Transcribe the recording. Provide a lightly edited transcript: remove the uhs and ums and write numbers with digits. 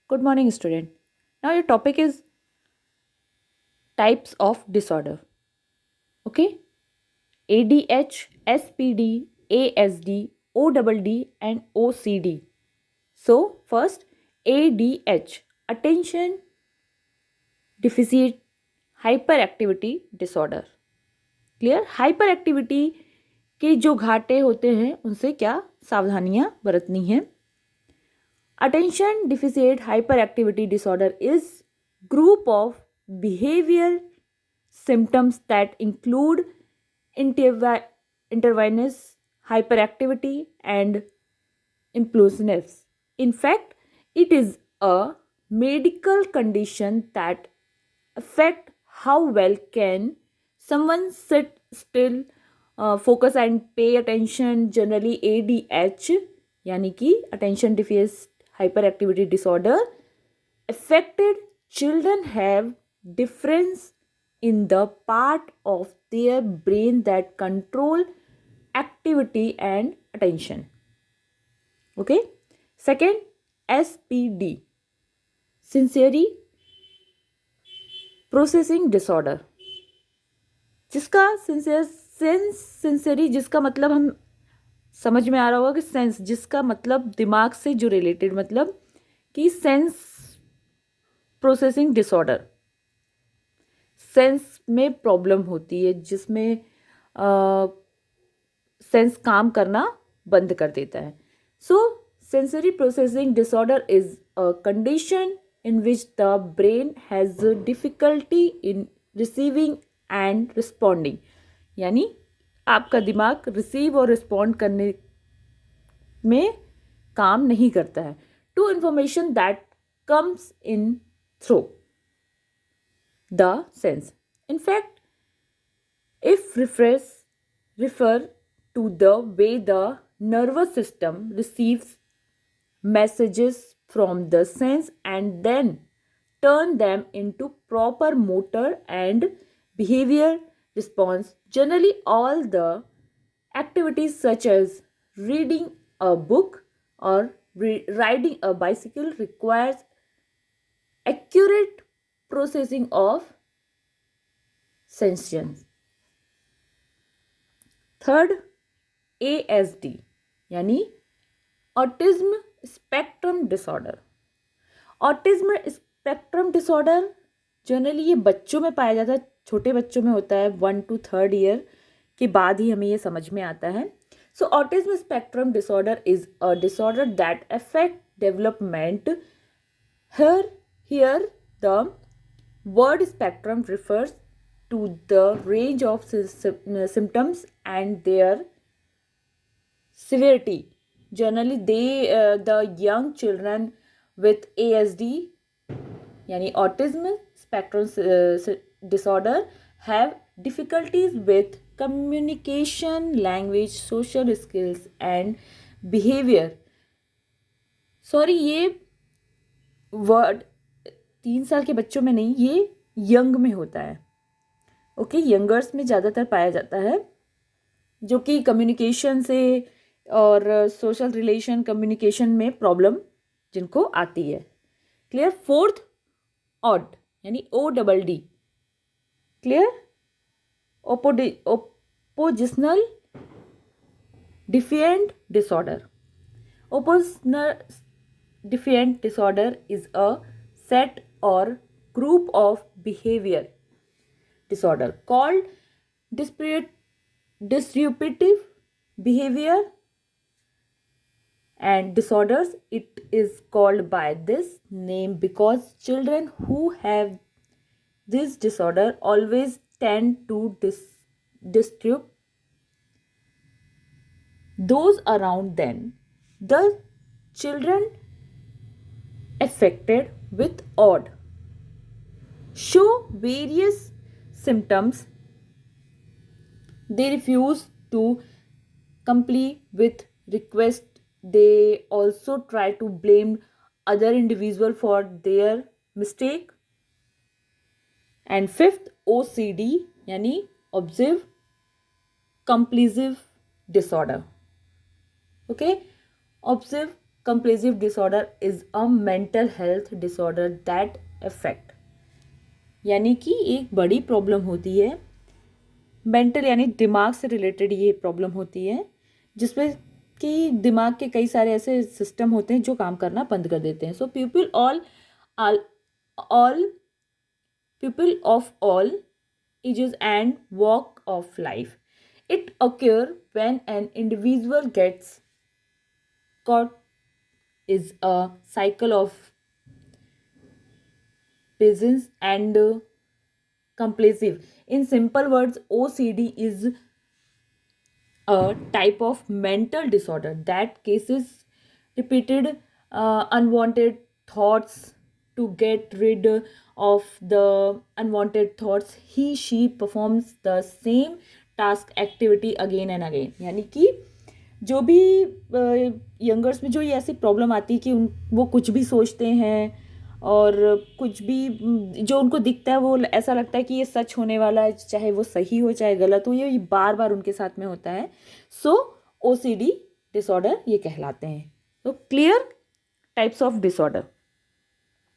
Good morning, student. Now your topic is types of disorder. Okay? ADH, SPD, ASD, ODD, and OCD. So first, ADH, attention deficit hyperactivity disorder. Clear? Hyper activity के जो घाटे होते हैं उनसे क्या सावधानियां बरतनी है. Attention deficit hyperactivity disorder is group of behavioral symptoms that include intravenous hyperactivity and impulsiveness. In fact, it is a medical condition that affect how well can someone sit still, focus and pay attention. Generally ADH यानी कि attention deficit hyperactivity disorder affected children have difference in the part of their brain that control activity and attention. Okay. Second, SPD, sensory processing disorder, जिसका sensory, जिसका मतलब हम समझ में आ रहा होगा कि सेंस, जिसका मतलब दिमाग से जो रिलेटेड, मतलब कि सेंस प्रोसेसिंग डिसऑर्डर, सेंस में प्रॉब्लम होती है जिसमें सेंस काम करना बंद कर देता है. So sensory processing disorder is a condition in which the brain has difficulty in receiving and responding. यानी आपका दिमाग रिसीव और रिस्पॉन्ड करने में काम नहीं करता है to information that comes in through the sense. In fact, if refer to the way the nervous system receives messages from the sense and then turn them into proper motor and behavior response. Generally, all the activities such as reading a book or riding a bicycle requires accurate processing of sensations. Third, ASD यानी autism spectrum disorder. Autism spectrum disorder generally ये बच्चों में पाया जाता है, छोटे बच्चों में होता है. 1 to 3rd ईयर के बाद ही हमें ये समझ में आता है. So autism spectrum disorder is a disorder that affect development. Here the word spectrum refers to the range of symptoms and their severity. Generally the young children with ASD यानी autism spectrum disorder have difficulties with communication, language, social skills and behavior. Sorry, ये word 3 साल के बच्चों में नहीं, ये young में होता है. ओके, यंगर्स में ज़्यादातर पाया जाता है, जो कि कम्युनिकेशन से और सोशल रिलेशन कम्युनिकेशन में प्रॉब्लम जिनको आती है. क्लियर. फोर्थ, ऑड यानी ODD. Clear. Oppositional defiant disorder. Oppositional defiant disorder is a set or group of behavior disorder called disruptive behavior and disorders. It is called by this name because children who have this disorder always tend to disturb those around them. The children affected with OD show various symptoms. They refuse to comply with requests. They also try to blame other individual for their mistake. And fifth, OCD यानी obsessive compulsive disorder. Okay, obsessive compressive disorder is a mental health disorder that affect, यानी कि एक बड़ी problem होती है mental, यानी दिमाग से रिलेटेड ये प्रॉब्लम होती है, जिसमें कि दिमाग के कई सारे ऐसे सिस्टम होते हैं जो काम करना बंद कर देते हैं. So people all people of all ages and walk of life. It occurs when an individual gets caught is a cycle of presence and compulsive. In simple words, OCD is a type of mental disorder that causes repeated unwanted thoughts. To get rid of the unwanted thoughts, she performs the same task activity again and again. यानी कि जो भी youngers में जो ये ऐसी problem आती है कि वो कुछ भी सोचते हैं और कुछ भी जो उनको दिखता है वो ऐसा लगता है कि ये सच होने वाला है, चाहे वो सही हो चाहे गलत हो, ये बार बार उनके साथ में होता है. सो OCD डिसऑर्डर ये कहलाते हैं. तो क्लियर टाइप्स ऑफ डिसऑर्डर.